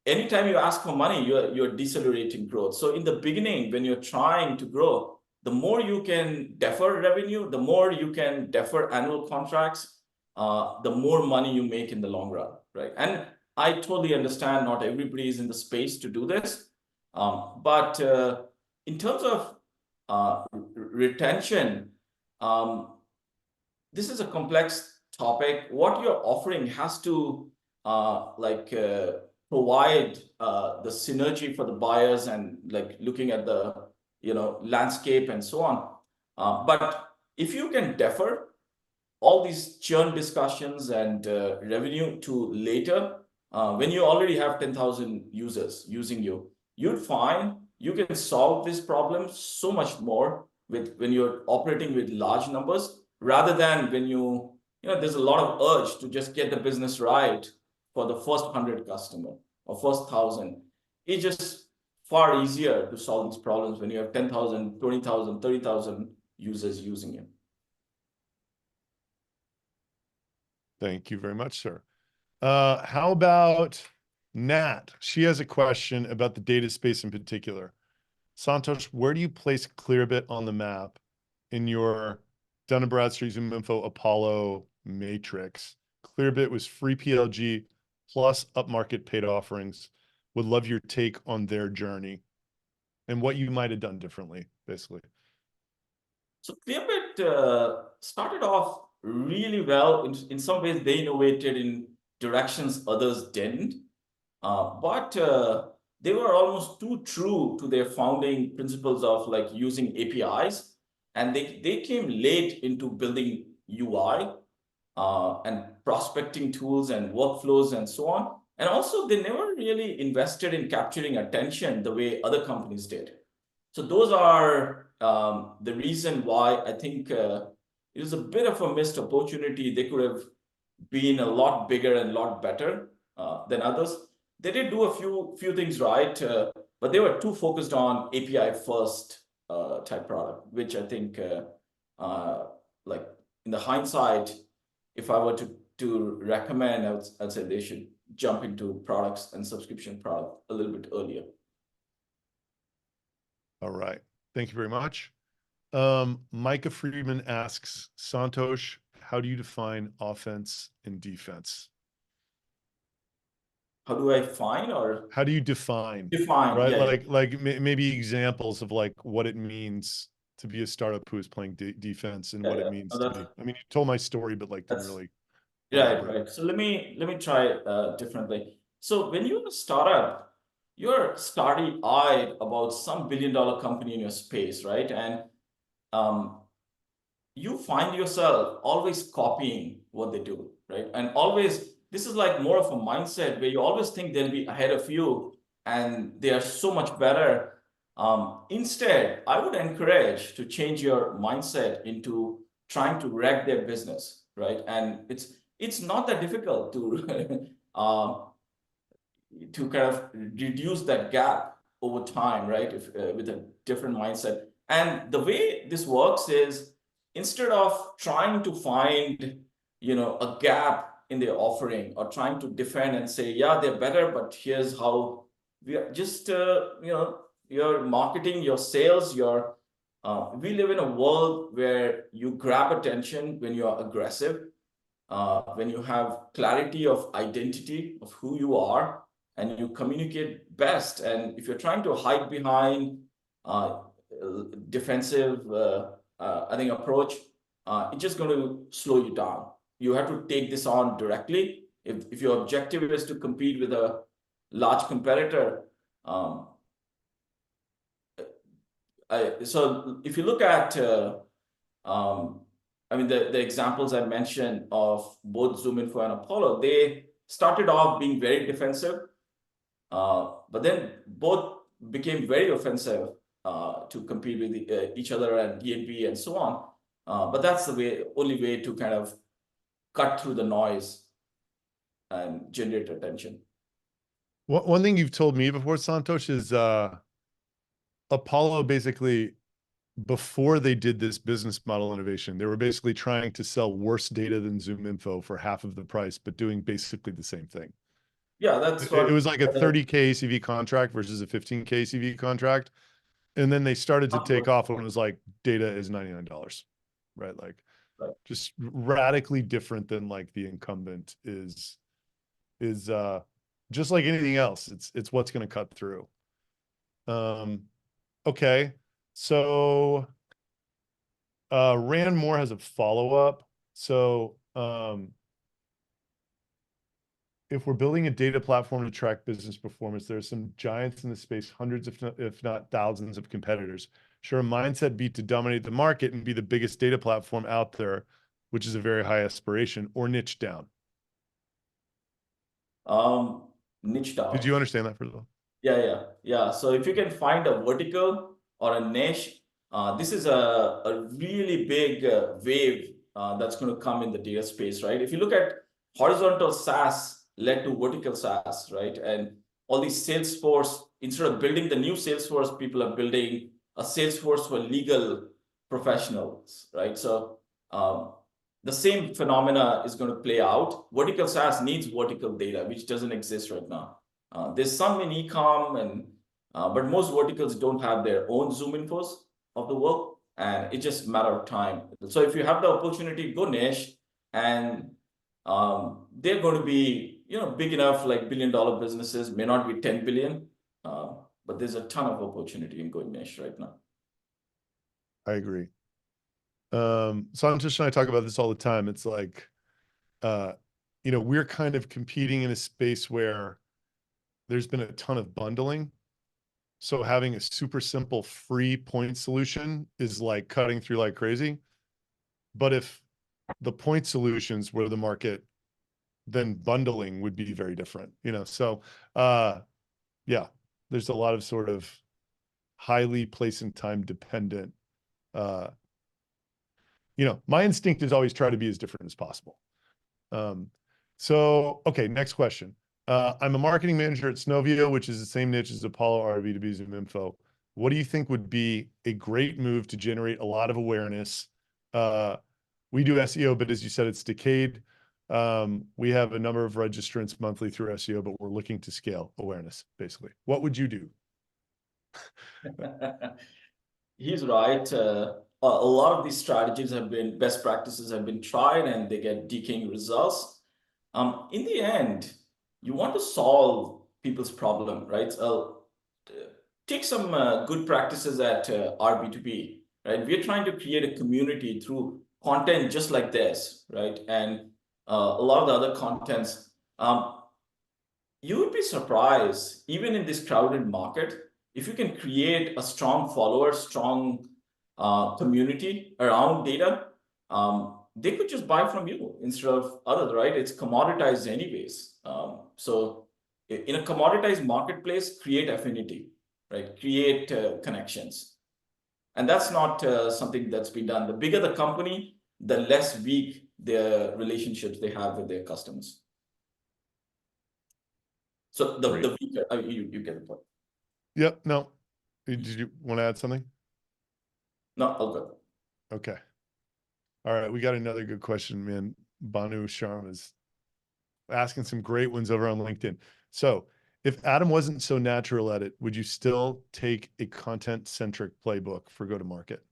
anytime you ask for money, you're decelerating growth. So in the beginning, when you're trying to grow, the more you can defer revenue, the more you can defer annual contracts, the more money you make in the long run, right? And I totally understand not everybody is in the space to do this, but in terms of retention, this is a complex topic. What you're offering has to provide the synergy for the buyers and like looking at the landscape and so on. But if you can defer all these churn discussions and revenue to later, when you already have 10,000 users using you, you'd find you can solve this problem so much more with when you're operating with large numbers rather than when there's a lot of urge to just get the business right for the first 100 customer or first 1,000. It's just far easier to solve these problems when you have 10,000, 20,000, 30,000 users using it. Thank you very much, sir. How about Nat? She has a question about the data space in particular. Santosh, where do you place Clearbit on the map in your Dun & Bradstreet ZoomInfo Apollo matrix? Clearbit was free PLG plus upmarket paid offerings. Would love your take on their journey and what you might have done differently, basically. So Clearbit started off really well. In some ways, they innovated in directions others didn't. But they were almost too true to their founding principles of like using APIs. And they came late into building UI and prospecting tools and workflows and so on. And also, they never really invested in capturing attention the way other companies did. So those are the reason why I think it was a bit of a missed opportunity. They could have been a lot bigger and a lot better than others. They did do a few things right, but they were too focused on API first type product, which I think, like in the hindsight, if I were to recommend, I'd say they should jump into products and subscription product a little bit earlier. All right. Thank you very much. Micah Friedman asks, Santosh, how do you define offense and defense? How do I find or how do you define? Define, right? yeah, like maybe examples of like what it means to be a startup who is playing defense and what it means to be. I mean, you told my story, but like didn't really elaborate. Right. So let me try differently. So when you're a startup, you're starry-eyed about some billion-dollar company in your space, right? And you find yourself always copying what they do, right? And always, this is like more of a mindset where you always think they'll be ahead of you and they are so much better. Instead, I would encourage to change your mindset into trying to wreck their business, right? And it's not that difficult to kind of reduce that gap over time, right? If with a different mindset. And the way this works is instead of trying to find, a gap in their offering or trying to defend and say, yeah, they're better, but here's how we are just, your marketing, your sales, we live in a world where you grab attention when you are aggressive, when you have clarity of identity of who you are, and you communicate best. And if you're trying to hide behind defensive, I think approach, it's just going to slow you down. You have to take this on directly. If your objective is to compete with a large competitor, so if you look at, I mean, the examples I mentioned of both ZoomInfo and Apollo, they started off being very defensive, but then both became very offensive to compete with each other and DNB and so on. But that's the only way to kind of cut through the noise and generate attention. One thing you've told me before, Santosh, is Apollo basically, before they did this business model innovation, they were basically trying to sell worse data than ZoomInfo for half of the price, but doing basically the same thing. Yeah, that's It what. was like a 30K ACV contract versus a 15K ACV contract. And then they started to take off when it was like data is $99, right? Like Right. just radically different than like the incumbent is just like anything else. It's what's going to cut through. Okay. So Rand Moore has a follow-up. So if we're building a data platform to track business performance, there are some giants in the space, hundreds, if not thousands of competitors. Sure, a mindset be to dominate the market and be the biggest data platform out there, which is a very high aspiration, or niche down. Niche down. Did you understand that, first of all? Yeah. So if you can find a vertical or a niche, this is a really big wave that's going to come in the data space, right? If you look at horizontal SaaS led to vertical SaaS, right? And all these Salesforce, instead of building the new Salesforce, people are building a Salesforce for legal professionals, right? So the same phenomena is going to play out. Vertical SaaS needs vertical data, which doesn't exist right now. There's some in e-com, but most verticals don't have their own Zoom infos of the world, and it's just a matter of time. So if you have the opportunity, go niche, and they're going to be big enough, like billion-dollar businesses. May not be 10 billion, but there's a ton of opportunity in going niche right now. I agree. Santosh and I talk about this all the time. It's like, we're kind of competing in a space where there's been a ton of bundling. So having a super simple free point solution is like cutting through like crazy. But if the point solutions were the market, then bundling would be very different, So yeah, there's a lot of sort of highly place and time dependent. My instinct is always try to be as different as possible. Okay, next question. I'm a marketing manager at Snovio, which is the same niche as Apollo RB2B Zoom Info. What do you think would be a great move to generate a lot of awareness? We do SEO, but as you said, it's decayed. We have a number of registrants monthly through SEO, but we're looking to scale awareness, basically. What would you do? He's right. A lot of these strategies best practices have been tried, and they get decaying results. In the end, you want to solve people's problem, right? Take some good practices at RB2B, right? We're trying to create a community through content just like this, right? And a lot of the other contents. You would be surprised, even in this crowded market, if you can create a strong follower, strong community around data, they could just buy from you instead of others, right? It's commoditized anyways. So in a commoditized marketplace, create affinity, right? Create connections. And that's not something that's been done. The bigger the company, the less weak the relationships they have with their customers. So the weaker, you get the point. Yep. No. Did you want to add something? No, all good. Okay. All right. We got another good question, man. Banu Sharma is asking some great ones over on LinkedIn. So if Adam wasn't so natural at it, would you still take a content-centric playbook for go-to-market?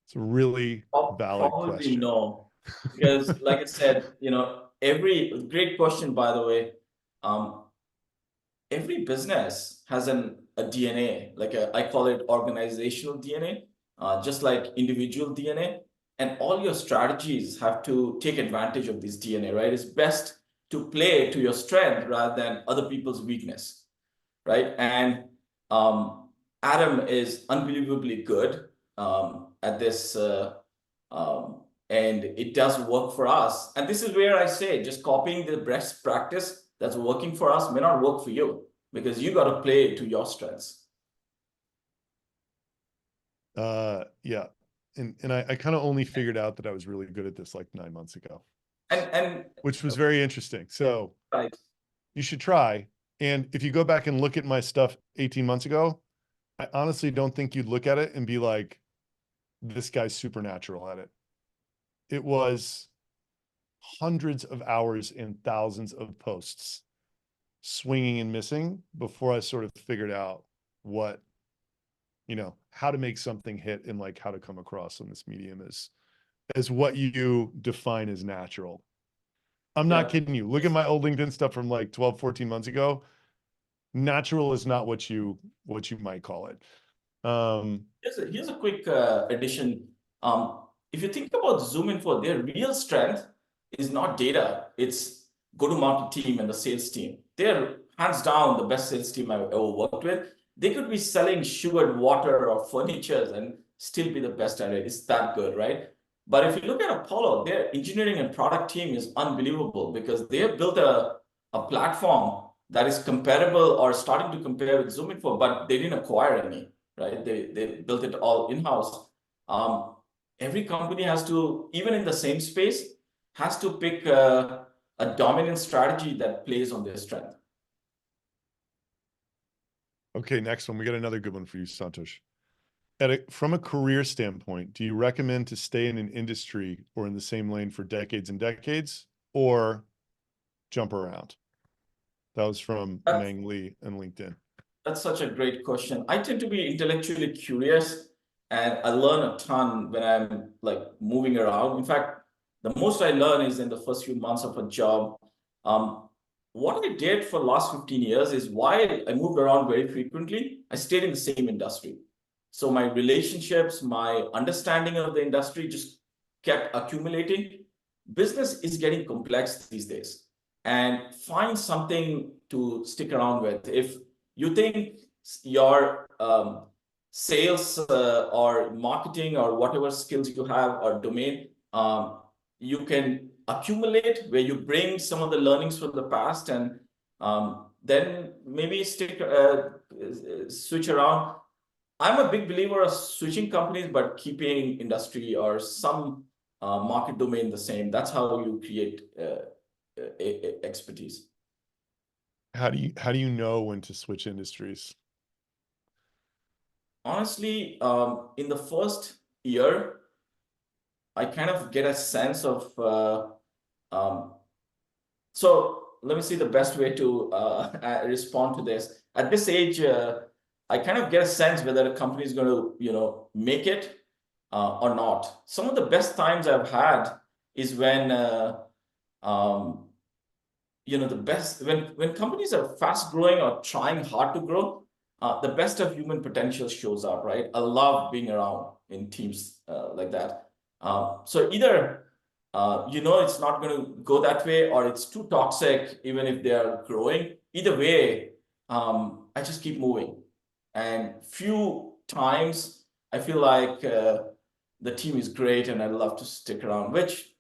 It's a really valid Probably question. no, because like I said, every great question, by the way. Every business has a DNA, I call it organizational DNA, just like individual DNA. And all your strategies have to take advantage of this DNA, right? It's best to play to your strength rather than other people's weakness, right? And Adam is unbelievably good at this, and it does work for us. And this is where I say, just copying the best practice that's working for us may not work for you, because you got to play to your strengths. Yeah. And I kind of only figured out that I was really good at this like 9 months ago. And which was very interesting. So right. You should try. And if you go back and look at my stuff 18 months ago, I honestly don't think you'd look at it and be like, this guy's supernatural at it. It was hundreds of hours and thousands of posts swinging and missing before I sort of figured out what, how to make something hit and like how to come across on this medium as what you define as natural. I'm not Yeah. kidding you. Look at my old LinkedIn stuff from like 12, 14 months ago. Natural is not what you might call it. Here's a quick addition. If you think about Zoom Info, their real strength is not data, it's go-to-market team and the sales team. They're hands down the best sales team I've ever worked with. They could be selling sugared water or furniture and still be the best at it. It's that good, right? But if you look at Apollo, their engineering and product team is unbelievable because they have built a platform that is comparable or starting to compare with Zoom Info, but they didn't acquire any, right? They built it all in-house. Every company has to, even in the same space, has to pick a dominant strategy that plays on their strength. Okay, next one. We got another good one for you, Santosh. From a career standpoint, do you recommend to stay in an industry or in the same lane for decades and decades, or jump around? That was from Meng Lee and LinkedIn. That's such a great question. I tend to be intellectually curious and I learn a ton when I'm like moving around. In fact, the most I learn is in the first few months of a job. What I did for the last 15 years is while I moved around very frequently, I stayed in the same industry. So my relationships, my understanding of the industry just kept accumulating. Business is getting complex these days, and find something to stick around with. If you think your sales or marketing or whatever skills you have or domain, you can accumulate where you bring some of the learnings from the past and then maybe switch around. I'm a big believer of switching companies, but keeping industry or some market domain the same. That's how you create expertise. How do you know when to switch industries? Honestly, in the first year, I kind of get a sense of. So let me see the best way to respond to this. At this age, I kind of get a sense whether a company is going to, make it or not. Some of the best times I've had is when um, the best when companies are fast growing or trying hard to grow, the best of human potential shows up, right? I love being around in teams like that. So either it's not going to go that way, or it's too toxic even if they are growing. Either way, I just keep moving. And few times I feel like the team is great and I love to stick around, which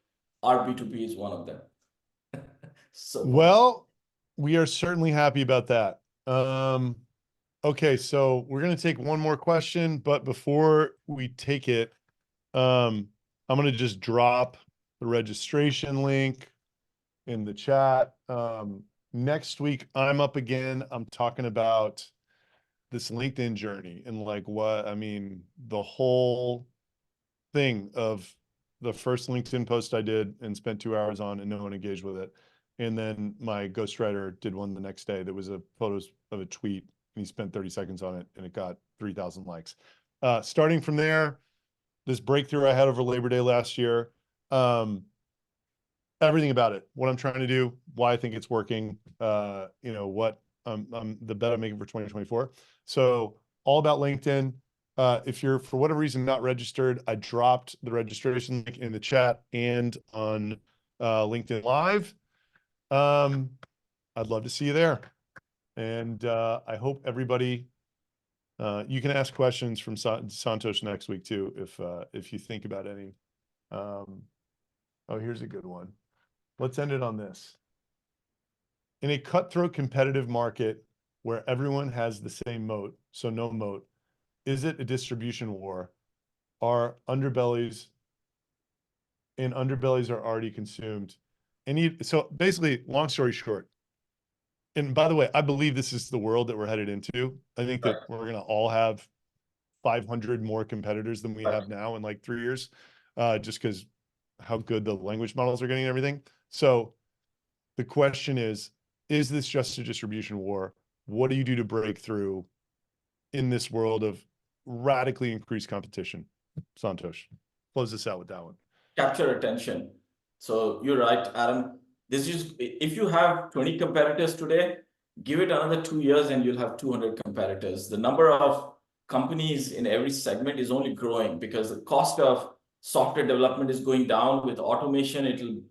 RB2B is one of them. So far. Well, we are certainly happy about that. Okay, so we're going to take one more question, but before we take it, I'm going to just drop the registration link in the chat. Next week, I'm up again. I'm talking about this LinkedIn journey and like the whole thing of the first LinkedIn post I did and spent 2 hours on and no one engaged with it. And then my ghostwriter did one the next day that was a photos of a tweet and he spent 30 seconds on it and it got 3,000 likes. Starting from there, this breakthrough I had over Labor Day last year, everything about it, what I'm trying to do, why I think it's working, what the bet I'm making for 2024. So all about LinkedIn. If you're, for whatever reason, not registered, I dropped the registration link in the chat and on LinkedIn Live. I'd love to see you there. And I hope everybody, you can ask questions from Santosh next week too, if you think about any. Oh, here's a good one. Let's end it on this. In a cutthroat competitive market where everyone has the same moat, so no moat, is it a distribution war? Are underbellies are already consumed? So basically, long story short, and by the way, I believe this is the world that we're headed into. I think that we're going to all have 500 more competitors than we have now in like 3 years, just because how good the language models are getting and everything. So the question is this just a distribution war? What do you do to break through in this world of radically increased competition? Santosh, close this out with that one. Capture attention. So you're right, Adam. This is if you have 20 competitors today, give it another 2 years and you'll have 200 competitors. The number of companies in every segment is only growing because the cost of software development is going down. With automation, it'll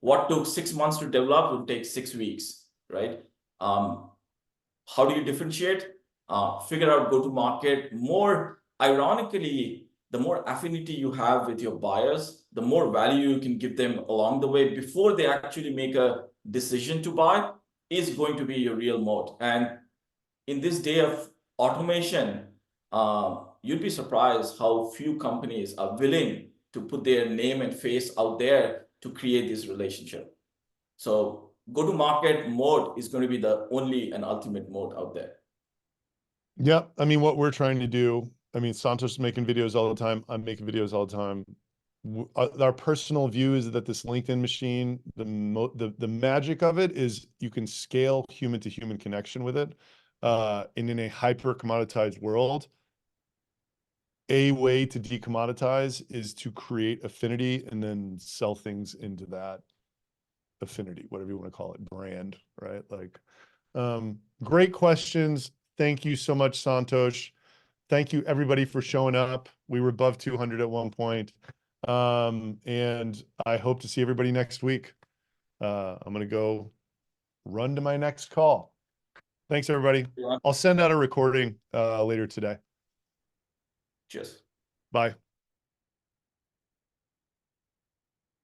what took 6 months to develop will take 6 weeks, right? How do you differentiate? Figure out go to market. More ironically, the more affinity you have with your buyers, the more value you can give them along the way before they actually make a decision to buy is going to be your real moat. And in this day of automation, you'd be surprised how few companies are willing to put their name and face out there to create this relationship. So go-to-market mode is going to be the only and ultimate mode out there. Yeah, I mean, what we're trying to do, I mean, Santos is making videos all the time. I'm making videos all the time. Our personal view is that this LinkedIn machine, the magic of it is you can scale human to human connection with it. And in a hyper commoditized world, a way to decommoditize is to create affinity and then sell things into that affinity, whatever you want to call it, brand, right? Like, great questions. Thank you so much, Santosh. Thank you everybody for showing up. We were above 200 at one point. And I hope to see everybody next week. I'm going to go run to my next call. Thanks, everybody. Yeah. I'll send out a recording later today. Cheers. Bye.